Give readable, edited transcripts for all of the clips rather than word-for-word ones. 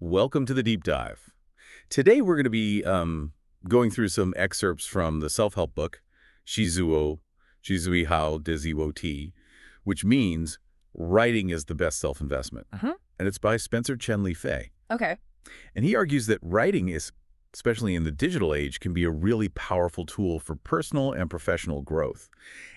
Welcome to the deep dive. Today we're going to be going through some excerpts from the self-help book,是最好的自我投資, which means writing is the best self-investment. And it's by Spenser Chen-Li-Fei. Okay. And he argues that writing is, especially in the digital age, can be a really powerful tool for personal and professional growth.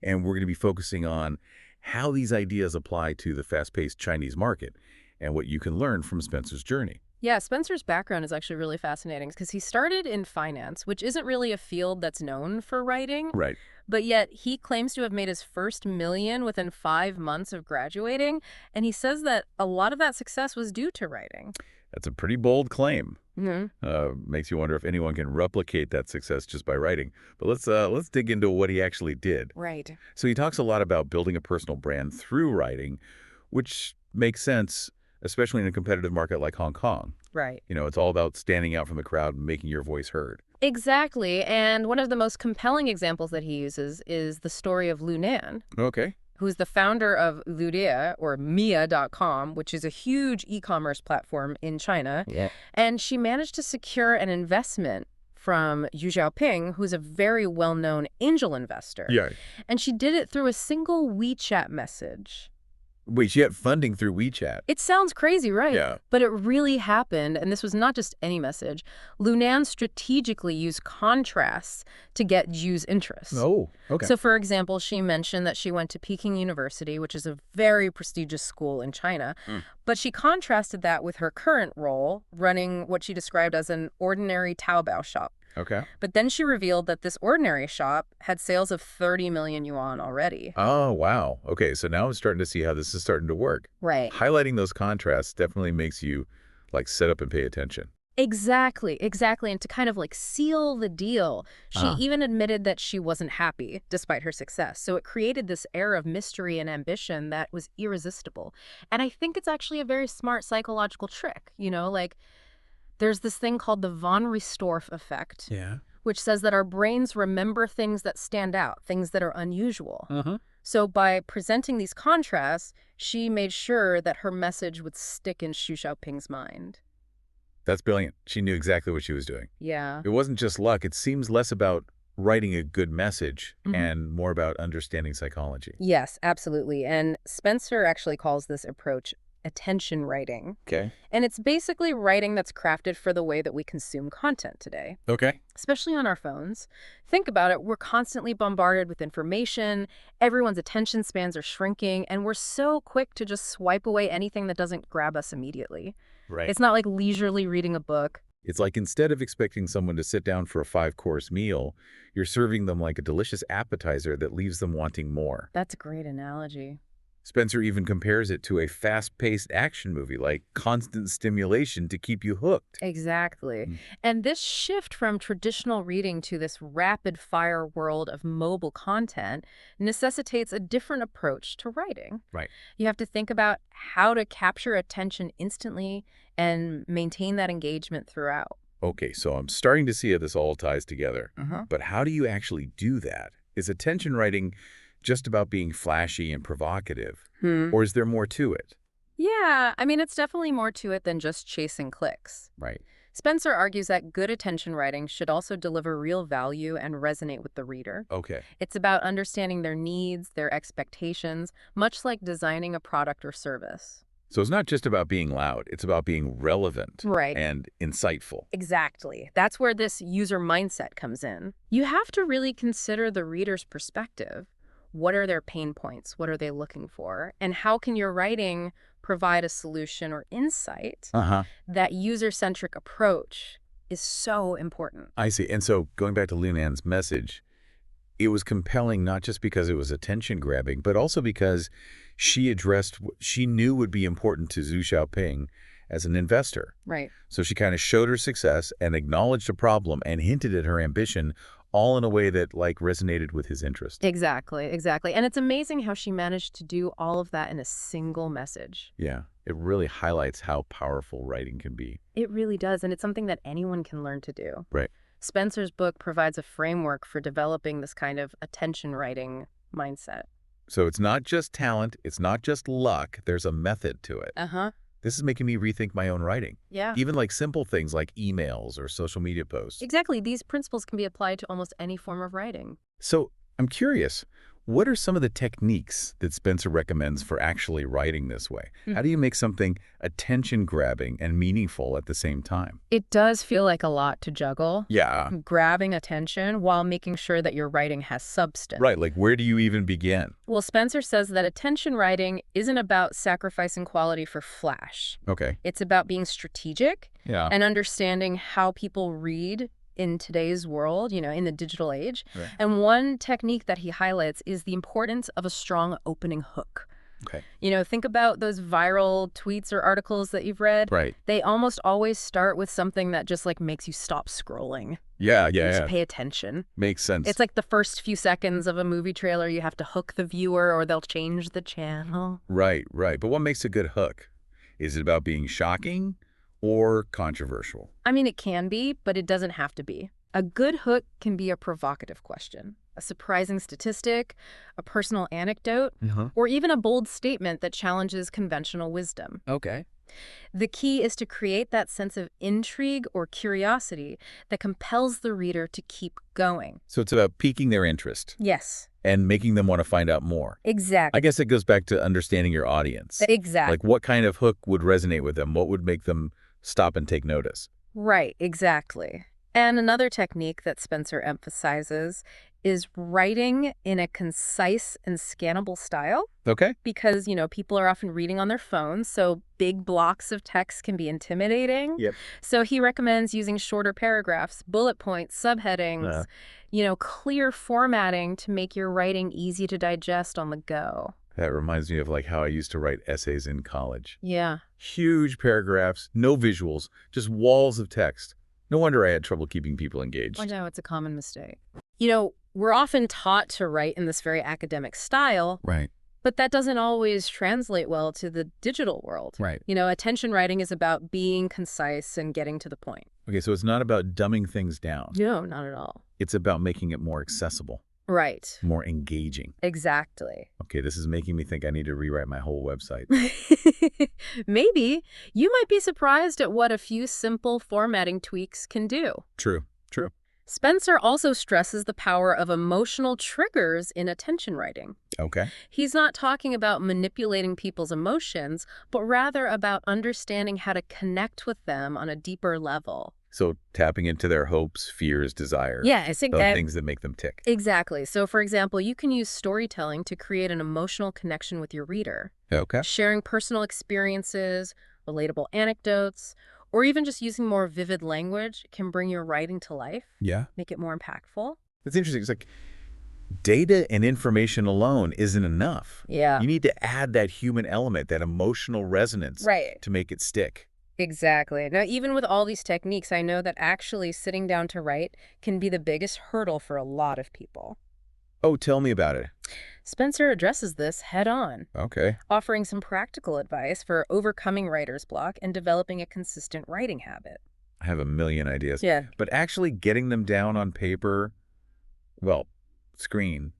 And we're going to be focusing on how these ideas apply to the fast-paced Chinese market and what you can learn from Spenser's journey. Yeah, Spenser's background is actually really fascinating because he started in finance, which isn't really a field that's known for writing. Right. But yet he claims to have made his first $1 million within 5 months of graduating. And he says that a lot of that success was due to writing. That's a pretty bold claim. Makes you wonder if anyone can replicate that success just by writing. But let's dig into what he actually did. Right. So he talks a lot about building a personal brand through writing, which makes sense, especially in a competitive market like Hong Kong. Right. You know, it's all about standing out from the crowd and making your voice heard. Exactly. And one of the most compelling examples that he uses is the story of Lu Nan, Okay. who's the founder of Ludia, or Mia.com, which is a huge e-commerce platform in China. Yeah. And she managed to secure an investment from Xu Xiaoping, who's a very well-known angel investor. Yeah. And she did it through a single WeChat message. Wait, she had funding through WeChat. It sounds crazy, right? Yeah. But it really happened, and this was not just any message. Lu Nan strategically used contrasts to get Xu's interest. Oh, okay. So, for example, she mentioned that she went to Peking University, which is a very prestigious school in China, but she contrasted that with her current role, running what she described as an ordinary Taobao shop. Okay. But then she revealed that this ordinary shop had sales of 30 million yuan already. Oh, wow. Okay, so now I'm starting to see how this is starting to work. Right. Highlighting those contrasts definitely makes you, sit up and pay attention. Exactly. And to kind of seal the deal, she even admitted that she wasn't happy despite her success. So it created this air of mystery and ambition that was irresistible. And I think it's actually a very smart psychological trick, there's this thing called the von Restorff effect, which says that our brains remember things that stand out, things that are unusual. So by presenting these contrasts, she made sure that her message would stick in Xu Xiaoping's mind. That's brilliant. She knew exactly what she was doing. Yeah. It wasn't just luck. It seems less about writing a good message and more about understanding psychology. Yes, absolutely. And Spenser actually calls this approach attention writing. Okay. And it's basically writing that's crafted for the way that we consume content today. Okay. Especially on our phones. Think about it. We're constantly bombarded with information. Everyone's attention spans are shrinking, and we're so quick to just swipe away anything that doesn't grab us immediately. Right. It's not like leisurely reading a book. It's like instead of expecting someone to sit down for a 5-course meal, you're serving them like a delicious appetizer that leaves them wanting more. That's a great analogy. Spenser even compares it to a fast-paced action movie, like constant stimulation to keep you hooked. Exactly. And this shift from traditional reading to this rapid-fire world of mobile content necessitates a different approach to writing. Right. You have to think about how to capture attention instantly and maintain that engagement throughout. Okay, so I'm starting to see how this all ties together. But how do you actually do that? Is attention writing just about being flashy and provocative? Or is there more to it? Yeah, it's definitely more to it than just chasing clicks. Right. Spenser argues that good attention writing should also deliver real value and resonate with the reader. Okay. It's about understanding their needs, their expectations, much like designing a product or service. So it's not just about being loud. It's about being relevant and insightful. Exactly. That's where this user mindset comes in. You have to really consider the reader's perspective. What are their pain points? What are they looking for? And how can your writing provide a solution or insight? That user-centric approach is so important. I see. And so going back to Lu Nan's message, it was compelling not just because it was attention-grabbing, but also because she addressed what she knew would be important to Xu Xiaoping as an investor. Right. So she kind of showed her success and acknowledged a problem and hinted at her ambition, all in a way that resonated with his interest. Exactly. And it's amazing how she managed to do all of that in a single message. Yeah, it really highlights how powerful writing can be. It really does, and it's something that anyone can learn to do. Right. Spenser's book provides a framework for developing this kind of attention writing mindset. So it's not just talent, it's not just luck, there's a method to it. This is making me rethink my own writing. Yeah. Even like simple things like emails or social media posts. Exactly. These principles can be applied to almost any form of writing. So I'm curious, what are some of the techniques that Spenser recommends for actually writing this way? How do you make something attention-grabbing and meaningful at the same time? It does feel like a lot to juggle. Yeah. Grabbing attention while making sure that your writing has substance. Right, like where do you even begin? Well, Spenser says that attention writing isn't about sacrificing quality for flash. Okay. It's about being strategic Yeah. and understanding how people read in today's world, in the digital age. Right. And one technique that he highlights is the importance of a strong opening hook. Okay. Think about those viral tweets or articles that you've read. Right. They almost always start with something that just makes you stop scrolling. Yeah. Just pay attention. Makes sense. It's like the first few seconds of a movie trailer. You have to hook the viewer or they'll change the channel. Right. But what makes a good hook? Is it about being shocking or controversial? I mean, it can be, but it doesn't have to be. A good hook can be a provocative question, a surprising statistic, a personal anecdote, or even a bold statement that challenges conventional wisdom. Okay. The key is to create that sense of intrigue or curiosity that compels the reader to keep going. So it's about piquing their interest Yes. and making them want to find out more. Exactly. I guess it goes back to understanding your audience. Exactly. Like what kind of hook would resonate with them? What would make them stop and take notice? Right, exactly. And another technique that Spenser emphasizes is writing in a concise and scannable style. Okay. Because, people are often reading on their phones, so big blocks of text can be intimidating. Yep. So he recommends using shorter paragraphs, bullet points, subheadings, clear formatting to make your writing easy to digest on the go. That reminds me of how I used to write essays in college. Yeah. Huge paragraphs, no visuals, just walls of text. No wonder I had trouble keeping people engaged. I know, it's a common mistake. We're often taught to write in this very academic style. Right. But that doesn't always translate well to the digital world. Right. Attention writing is about being concise and getting to the point. Okay, so it's not about dumbing things down. No, not at all. It's about making it more accessible. Right. More engaging. Exactly. Okay, this is making me think I need to rewrite my whole website. Maybe. You might be surprised at what a few simple formatting tweaks can do. True. Spenser also stresses the power of emotional triggers in attention writing. Okay. He's not talking about manipulating people's emotions, but rather about understanding how to connect with them on a deeper level. So tapping into their hopes, fears, desires. Yeah, I think those things that make them tick. Exactly. So, for example, you can use storytelling to create an emotional connection with your reader. Okay. Sharing personal experiences, relatable anecdotes, or even just using more vivid language can bring your writing to life. Yeah. Make it more impactful. That's interesting. It's like data and information alone isn't enough. Yeah. You need to add that human element, that emotional resonance, Right. to make it stick. Exactly. Now, even with all these techniques, I know that actually sitting down to write can be the biggest hurdle for a lot of people. Oh, tell me about it. Spenser addresses this head on, Okay. offering some practical advice for overcoming writer's block and developing a consistent writing habit. I have a million ideas. Yeah. But actually getting them down on paper, screen,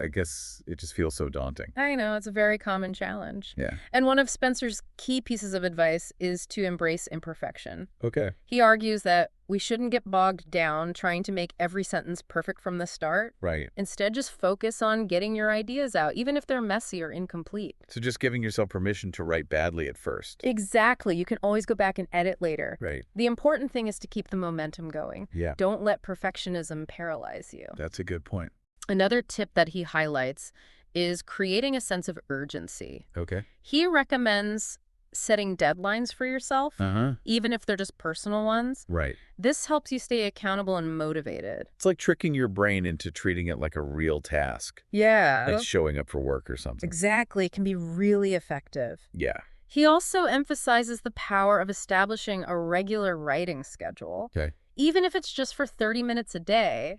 I guess it just feels so daunting. I know, it's a very common challenge. Yeah. And one of Spenser's key pieces of advice is to embrace imperfection. Okay. He argues that we shouldn't get bogged down trying to make every sentence perfect from the start. Right. Instead, just focus on getting your ideas out, even if they're messy or incomplete. So just giving yourself permission to write badly at first. Exactly. You can always go back and edit later. Right. The important thing is to keep the momentum going. Yeah. Don't let perfectionism paralyze you. That's a good point. Another tip that he highlights is creating a sense of urgency. Okay. He recommends setting deadlines for yourself, even if they're just personal ones. Right. This helps you stay accountable and motivated. It's like tricking your brain into treating it like a real task. Yeah. Like showing up for work or something. Exactly. It can be really effective. Yeah. He also emphasizes the power of establishing a regular writing schedule. Okay. Even if it's just for 30 minutes a day.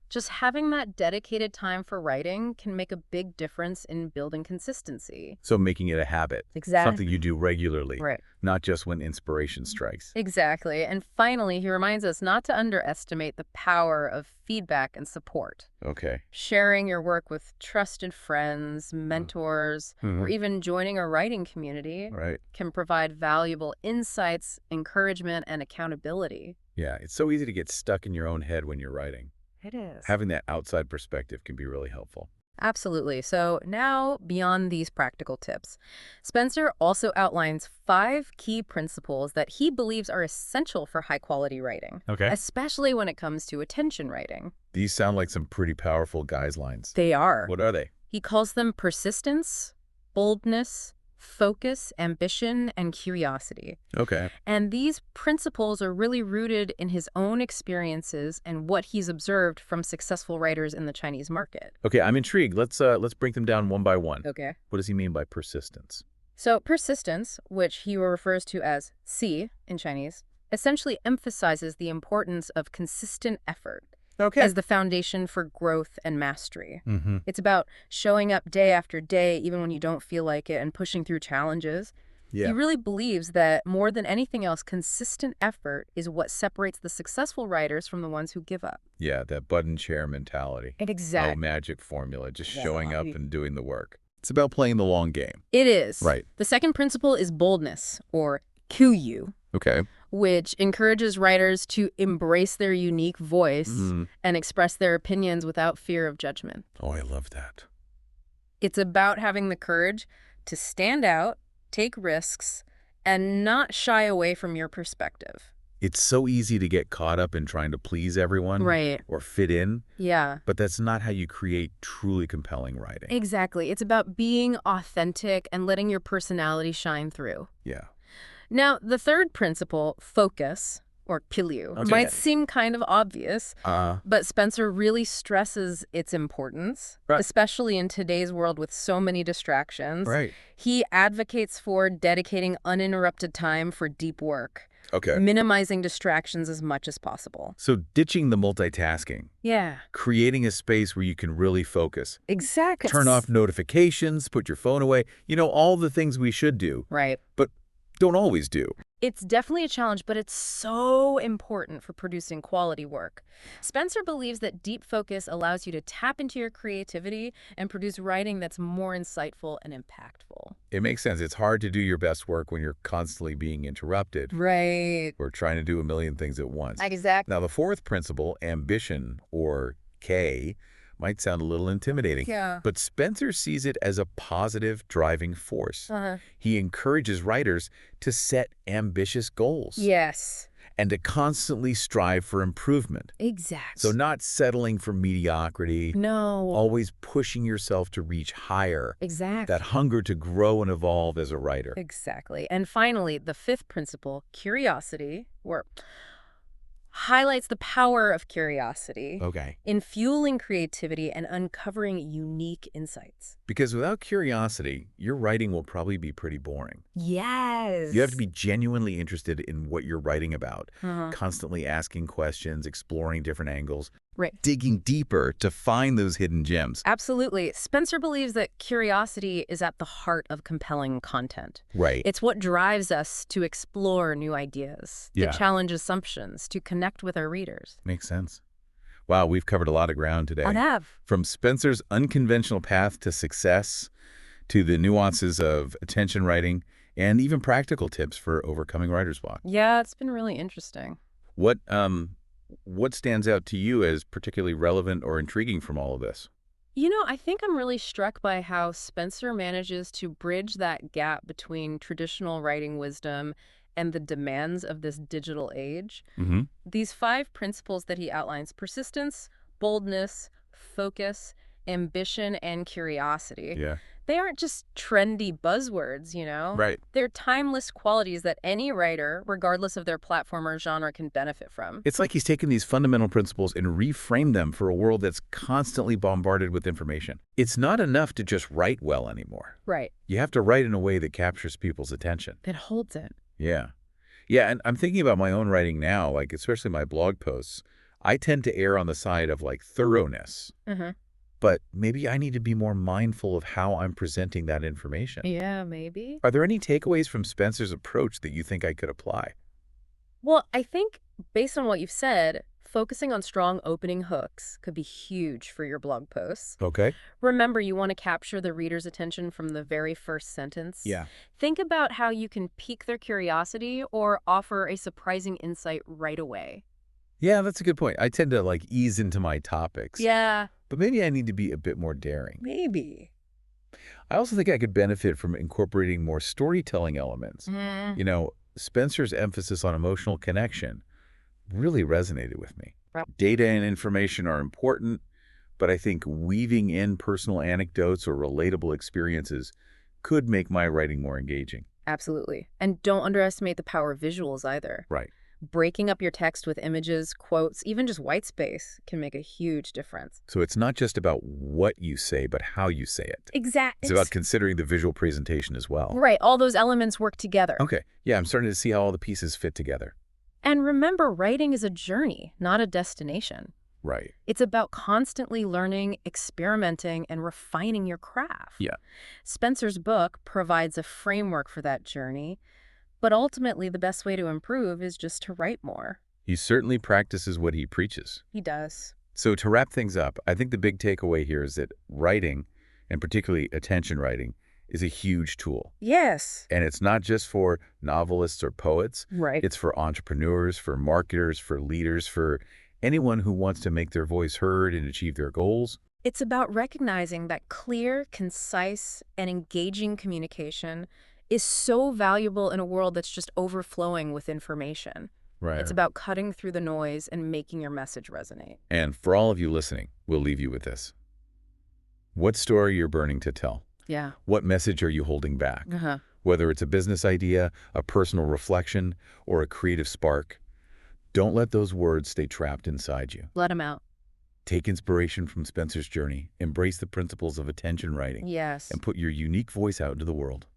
Just having that dedicated time for writing can make a big difference in building consistency. So making it a habit. Exactly. Something you do regularly. Right. Not just when inspiration strikes. Exactly. And finally, he reminds us not to underestimate the power of feedback and support. Okay. Sharing your work with trusted friends, mentors, or even joining a writing community can provide valuable insights, encouragement, and accountability. Yeah, it's so easy to get stuck in your own head when you're writing. It is. Having that outside perspective can be really helpful. Absolutely. So now, beyond these practical tips, Spenser also outlines 5 key principles that he believes are essential for high-quality writing, especially when it comes to attention writing. These sound like some pretty powerful guidelines. They are. What are they? He calls them persistence, boldness, focus, ambition, and curiosity. Okay. And these principles are really rooted in his own experiences and what he's observed from successful writers in the Chinese market. Okay, I'm intrigued. Let's break them down one by one. Okay. What does he mean by persistence? So persistence, which he refers to as "si" in Chinese, essentially emphasizes the importance of consistent effort as the foundation for growth and mastery. It's about showing up day after day, even when you don't feel like it, and pushing through challenges. He really believes that more than anything else, consistent effort is what separates the successful writers from the ones who give up. Yeah, that button chair mentality. Exactly. No magic formula, just showing up and doing the work. It's about playing the long game. It is. Right. The second principle is boldness, or QU. Okay. Which encourages writers to embrace their unique voice and express their opinions without fear of judgment. Oh, I love that. It's about having the courage to stand out, take risks, and not shy away from your perspective. It's so easy to get caught up in trying to please everyone or fit in. Yeah. But that's not how you create truly compelling writing. Exactly. It's about being authentic and letting your personality shine through. Yeah. Now, the third principle, focus, or pilyu, might seem kind of obvious, but Spenser really stresses its importance, especially in today's world with so many distractions. He advocates for dedicating uninterrupted time for deep work, minimizing distractions as much as possible. So ditching the multitasking. Yeah. Creating a space where you can really focus. Exactly. Turn off notifications, put your phone away, all the things we should do. Right. But don't always do. It's definitely a challenge, but it's so important for producing quality work. Spenser believes that deep focus allows you to tap into your creativity and produce writing that's more insightful and impactful. It makes sense. It's hard to do your best work when you're constantly being interrupted. Right. Or trying to do a million things at once. Exactly. Now, the fourth principle, ambition, or K, might sound a little intimidating, but Spenser sees it as a positive driving force. He encourages writers to set ambitious goals. Yes. And to constantly strive for improvement. Exactly. So not settling for mediocrity. No. Always pushing yourself to reach higher. Exactly. That hunger to grow and evolve as a writer. Exactly. And finally, the fifth principle, curiosity, highlights the power of curiosity in fueling creativity and uncovering unique insights. Because without curiosity, your writing will probably be pretty boring. Yes. You have to be genuinely interested in what you're writing about, constantly asking questions, exploring different angles, digging deeper to find those hidden gems. Absolutely. Spenser believes that curiosity is at the heart of compelling content. It's what drives us to explore new ideas, to challenge assumptions, to connect with our readers. Makes sense. Wow, we've covered a lot of ground today. I have. From Spenser's unconventional path to success, to the nuances of attention writing, and even practical tips for overcoming writer's block. Yeah, it's been really interesting. What stands out to you as particularly relevant or intriguing from all of this? I think I'm really struck by how Spenser manages to bridge that gap between traditional writing wisdom and the demands of this digital age. These 5 principles that he outlines, persistence, boldness, focus, ambition, and curiosity. They aren't just trendy buzzwords, They're timeless qualities that any writer, regardless of their platform or genre, can benefit from. It's like he's taken these fundamental principles and reframed them for a world that's constantly bombarded with information. It's not enough to just write well anymore. You have to write in a way that captures people's attention. It holds it. Yeah, and I'm thinking about my own writing now, like especially my blog posts. I tend to err on the side of like thoroughness, but maybe I need to be more mindful of how I'm presenting that information. Yeah, maybe. Are there any takeaways from Spenser's approach that you think I could apply? Well, I think based on what you've said, focusing on strong opening hooks could be huge for your blog posts. Okay. Remember, you want to capture the reader's attention from the very first sentence. Yeah. Think about how you can pique their curiosity or offer a surprising insight right away. Yeah, that's a good point. I tend to like ease into my topics. Yeah. But maybe I need to be a bit more daring. Maybe. I also think I could benefit from incorporating more storytelling elements. You know, Spenser's emphasis on emotional connection really resonated with me. Right. Data and information are important, but I think weaving in personal anecdotes or relatable experiences could make my writing more engaging. Absolutely. And don't underestimate the power of visuals either. Right. Breaking up your text with images, quotes, even just white space can make a huge difference. So it's not just about what you say, but how you say it. Exactly. It's about considering the visual presentation as well. Right. All those elements work together. Okay. Yeah, I'm starting to see how all the pieces fit together. And remember, writing is a journey, not a destination. Right. It's about constantly learning, experimenting, and refining your craft. Yeah. Spenser's book provides a framework for that journey, but ultimately the best way to improve is just to write more. He certainly practices what he preaches. He does. So to wrap things up, I think the big takeaway here is that writing, and particularly attention writing, is a huge tool. Yes. And it's not just for novelists or poets. Right. It's for entrepreneurs, for marketers, for leaders, for anyone who wants to make their voice heard and achieve their goals. It's about recognizing that clear, concise, and engaging communication is so valuable in a world that's just overflowing with information. Right. It's about cutting through the noise and making your message resonate. And for all of you listening, we'll leave you with this. What story you're burning to tell? Yeah. What message are you holding back? Whether it's a business idea, a personal reflection, or a creative spark, don't let those words stay trapped inside you. Let them out. Take inspiration from Spenser's journey, embrace the principles of attention writing, Yes. and put your unique voice out into the world.